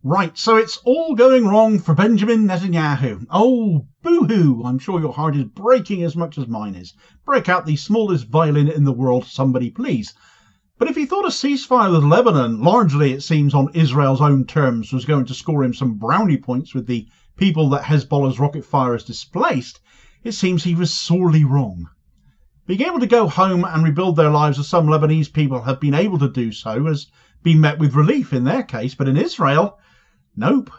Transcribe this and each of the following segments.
Right, so it's all going wrong for Benjamin Netanyahu. Oh, boo-hoo! I'm sure your heart is breaking as much as mine is. Break out the smallest violin in the world, somebody please. But if he thought a ceasefire with Lebanon, largely it seems on Israel's own terms, was going to score him some brownie points with the people that Hezbollah's rocket fire has displaced, it seems he was sorely wrong. Being able to go home and rebuild their lives as some Lebanese people have been able to do so has been met with relief in their case, but in Israel, nope.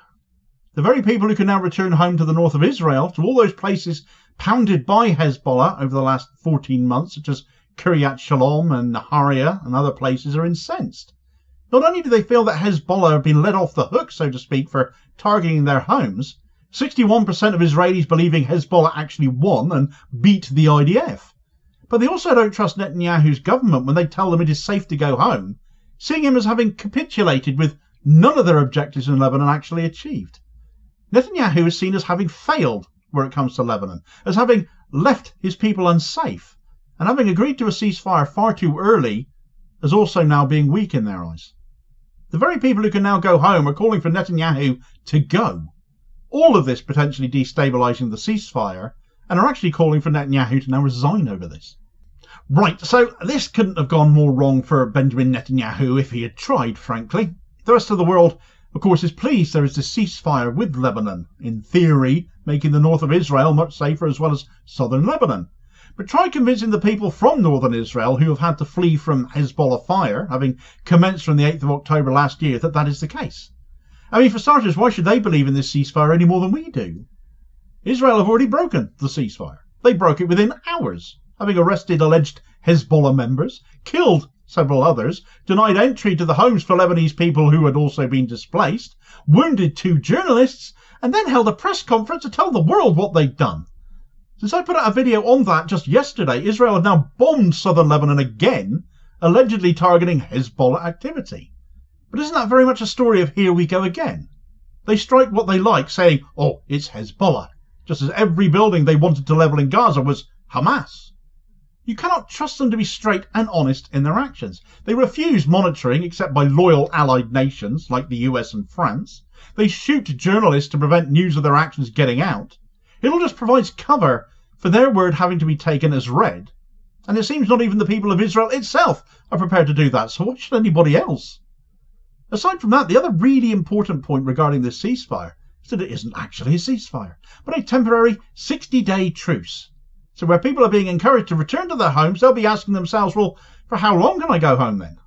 The very people who can now return home to the north of Israel, to all those places pounded by Hezbollah over the last 14 months, such as Kiryat Shalom and Nahariya and other places, are incensed. Not only do they feel that Hezbollah have been let off the hook, so to speak, for targeting their homes, 61% of Israelis believing Hezbollah actually won and beat the IDF. But they also don't trust Netanyahu's government when they tell them it is safe to go home, seeing him as having capitulated with none of their objectives in Lebanon actually achieved. Netanyahu is seen as having failed where it comes to Lebanon, as having left his people unsafe, and having agreed to a ceasefire far too early as also now being weak in their eyes. The very people who can now go home are calling for Netanyahu to go. All of this potentially destabilising the ceasefire, and are actually calling for Netanyahu to now resign over this. Right, so this couldn't have gone more wrong for Benjamin Netanyahu if he had tried, frankly. The rest of the world, of course, is pleased there is a ceasefire with Lebanon, in theory making the north of Israel much safer as well as southern Lebanon. But try convincing the people from northern Israel who have had to flee from Hezbollah fire, having commenced from the 8th of October last year, that that is the case. I mean, for starters, why should they believe in this ceasefire any more than we do? Israel have already broken the ceasefire. They broke it within hours, having arrested alleged Hezbollah members, killed several others, denied entry to the homes for Lebanese people who had also been displaced, wounded 2 journalists, and then held a press conference to tell the world what they'd done. Since I put out a video on that just yesterday, Israel have now bombed southern Lebanon again, allegedly targeting Hezbollah activity. But isn't that very much a story of here we go again? They strike what they like, saying, oh, it's Hezbollah, just as every building they wanted to level in Gaza was Hamas. You cannot trust them to be straight and honest in their actions. They refuse monitoring except by loyal allied nations like the US and France. They shoot journalists to prevent news of their actions getting out. It all just provides cover for their word having to be taken as read. And it seems not even the people of Israel itself are prepared to do that, so why should anybody else? Aside from that, the other really important point regarding this ceasefire is that it isn't actually a ceasefire, but a temporary 60-day truce. So where people are being encouraged to return to their homes, they'll be asking themselves, well, for how long can I go home then?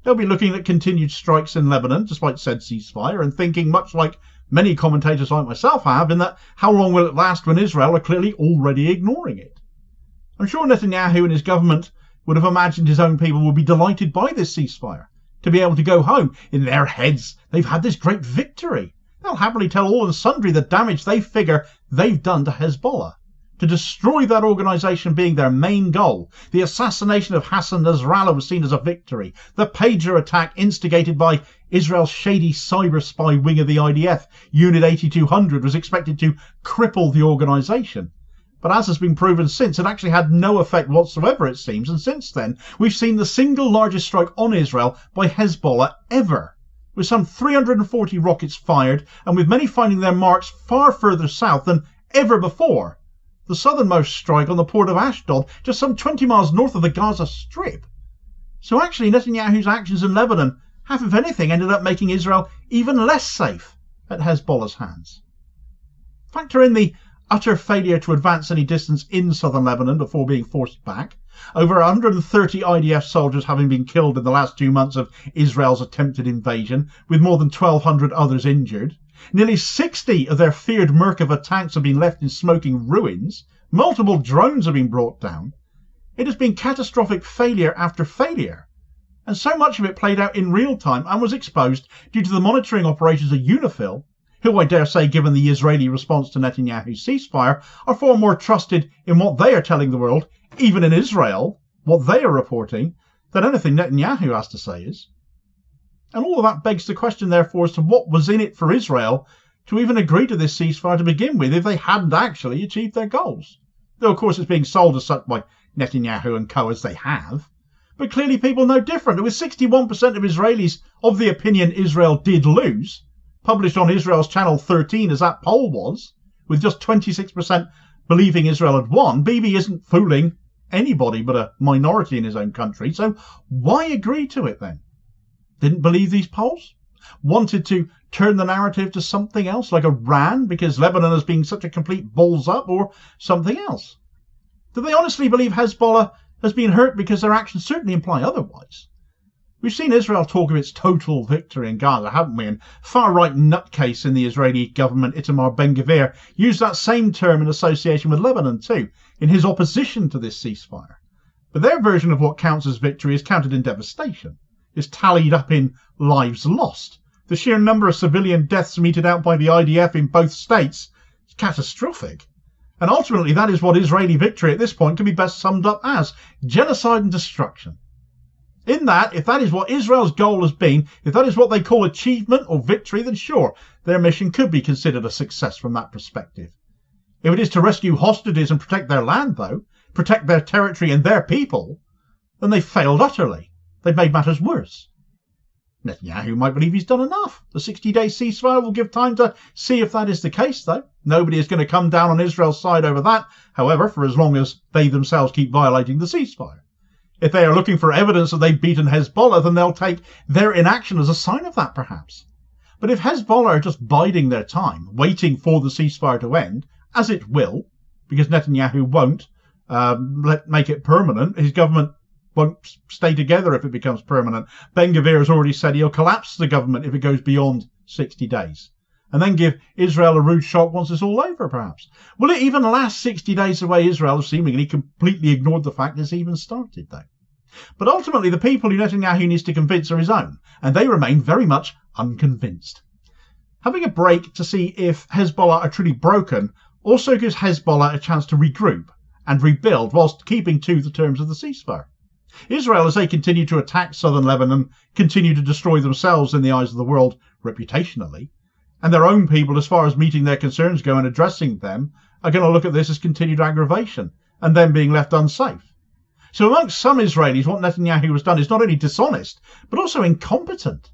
They'll be looking at continued strikes in Lebanon, despite said ceasefire, and thinking, much like many commentators like myself have, in that how long will it last when Israel are clearly already ignoring it? I'm sure Netanyahu and his government would have imagined his own people would be delighted by this ceasefire, to be able to go home. In their heads, they've had this great victory. They'll happily tell all and sundry the damage they figure they've done to Hezbollah. To destroy that organisation being their main goal. The assassination of Hassan Nasrallah was seen as a victory. The pager attack instigated by Israel's shady cyber spy wing of the IDF, Unit 8200, was expected to cripple the organisation. But as has been proven since, it actually had no effect whatsoever, it seems, and since then we've seen the single largest strike on Israel by Hezbollah ever, with some 340 rockets fired, and with many finding their marks far further south than ever before. The southernmost strike on the port of Ashdod, just some 20 miles north of the Gaza Strip. So actually Netanyahu's actions in Lebanon have, if anything, ended up making Israel even less safe at Hezbollah's hands. Factor in the utter failure to advance any distance in southern Lebanon before being forced back, over 130 IDF soldiers having been killed in the last 2 months of Israel's attempted invasion, with more than 1,200 others injured. Nearly 60 of their feared Merkava tanks have been left in smoking ruins. Multiple drones have been brought down. It has been catastrophic failure after failure. And so much of it played out in real time and was exposed due to the monitoring operations of UNIFIL, who I dare say, given the Israeli response to Netanyahu's ceasefire, are far more trusted in what they are telling the world, even in Israel, what they are reporting, than anything Netanyahu has to say is. And all of that begs the question, therefore, as to what was in it for Israel to even agree to this ceasefire to begin with if they hadn't actually achieved their goals. Though, of course, it's being sold as such by Netanyahu and co as they have. But clearly people know different. With 61% of Israelis of the opinion Israel did lose, published on Israel's Channel 13 as that poll was, with just 26% believing Israel had won, Bibi isn't fooling anybody but a minority in his own country. So why agree to it then? Didn't believe these polls? Wanted to turn the narrative to something else, like Iran, because Lebanon has been such a complete balls up, or something else? Do they honestly believe Hezbollah has been hurt because their actions certainly imply otherwise? We've seen Israel talk of its total victory in Gaza, haven't we? And far-right nutcase in the Israeli government, Itamar Ben-Gvir, used that same term in association with Lebanon too, in his opposition to this ceasefire. But their version of what counts as victory is counted in devastation, is tallied up in lives lost. The sheer number of civilian deaths meted out by the IDF in both states is catastrophic. And ultimately that is what Israeli victory at this point can be best summed up as: genocide and destruction. In that, if that is what Israel's goal has been, if that is what they call achievement or victory, then sure, their mission could be considered a success from that perspective. If it is to rescue hostages and protect their land, though, protect their territory and their people, then they've failed utterly. They've made matters worse. Netanyahu might believe he's done enough. The 60-day ceasefire will give time to see if that is the case, though. Nobody is going to come down on Israel's side over that, however, for as long as they themselves keep violating the ceasefire. If they are looking for evidence that they've beaten Hezbollah, then they'll take their inaction as a sign of that, perhaps. But if Hezbollah are just biding their time, waiting for the ceasefire to end, as it will, because Netanyahu won't make it permanent, his government won't stay together if it becomes permanent. Ben-Gvir has already said he'll collapse the government if it goes beyond 60 days. And then give Israel a rude shock once it's all over, perhaps. Will it even last 60 days the way Israel has seemingly completely ignored the fact it's even started, though? But ultimately, the people who Netanyahu needs to convince are his own, and they remain very much unconvinced. Having a break to see if Hezbollah are truly broken also gives Hezbollah a chance to regroup and rebuild whilst keeping to the terms of the ceasefire. Israel, as they continue to attack southern Lebanon, continue to destroy themselves in the eyes of the world reputationally, and their own people, as far as meeting their concerns go and addressing them, are going to look at this as continued aggravation and them being left unsafe. So amongst some Israelis, what Netanyahu has done is not only dishonest, but also incompetent.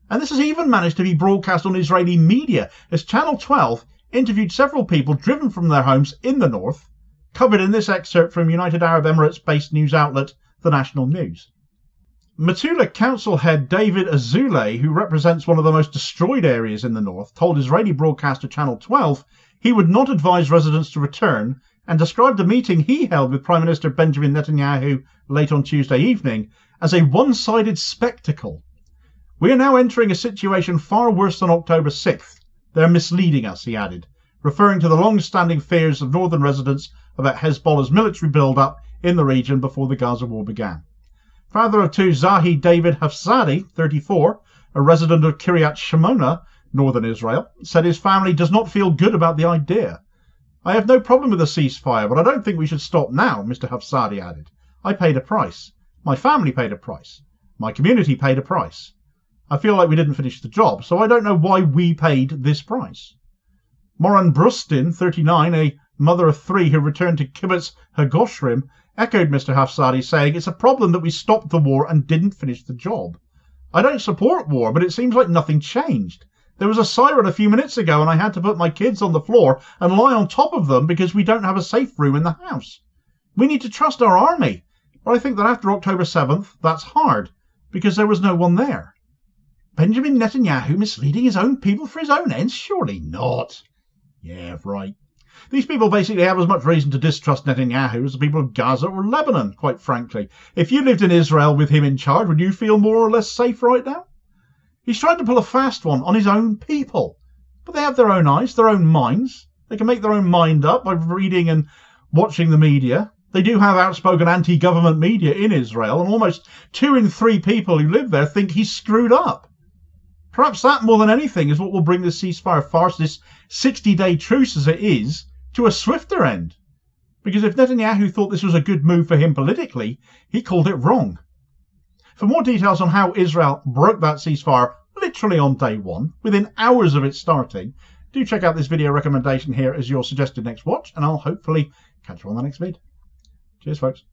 And this has even managed to be broadcast on Israeli media, as Channel 12 interviewed several people driven from their homes in the north, covered in this excerpt from United Arab Emirates-based news outlet The National News. Metula Council head David Azulay, who represents one of the most destroyed areas in the north, told Israeli broadcaster Channel 12 he would not advise residents to return, and described the meeting he held with Prime Minister Benjamin Netanyahu late on Tuesday evening as a one-sided spectacle. "We are now entering a situation far worse than October 6th. They're misleading us," he added, referring to the long-standing fears of northern residents about Hezbollah's military build-up in the region before the Gaza war began. Father of two, Zahi David Hafsadi, 34, a resident of Kiryat Shalom, northern Israel, said his family does not feel good about the idea. "I have no problem with a ceasefire, but I don't think we should stop now," Mr. Hafsadi added. "I paid a price. My family paid a price. My community paid a price. I feel like we didn't finish the job, so I don't know why we paid this price." Moran Brustin, 39, a mother of three who returned to Kibbutz Hagoshrim, echoed Mr. Hafsadi, saying, "It's a problem that we stopped the war and didn't finish the job. I don't support war, but it seems like nothing changed. There was a siren a few minutes ago and I had to put my kids on the floor and lie on top of them because we don't have a safe room in the house. We need to trust our army, but I think that after October 7th, that's hard, because there was no one there." Benjamin Netanyahu misleading his own people for his own ends? Surely not. Yeah, right. These people basically have as much reason to distrust Netanyahu as the people of Gaza or Lebanon, quite frankly. If you lived in Israel with him in charge, would you feel more or less safe right now? He's tried to pull a fast one on his own people. But they have their own eyes, their own minds. They can make their own mind up by reading and watching the media. They do have outspoken anti-government media in Israel, and almost 2 in 3 people who live there think he's screwed up. Perhaps that, more than anything, is what will bring this ceasefire farce, this 60-day truce as it is, to a swifter end. Because if Netanyahu thought this was a good move for him politically, he called it wrong. For more details on how Israel broke that ceasefire literally on day one, within hours of it starting, do check out this video recommendation here as your suggested next watch, and I'll hopefully catch you on the next vid. Cheers, folks.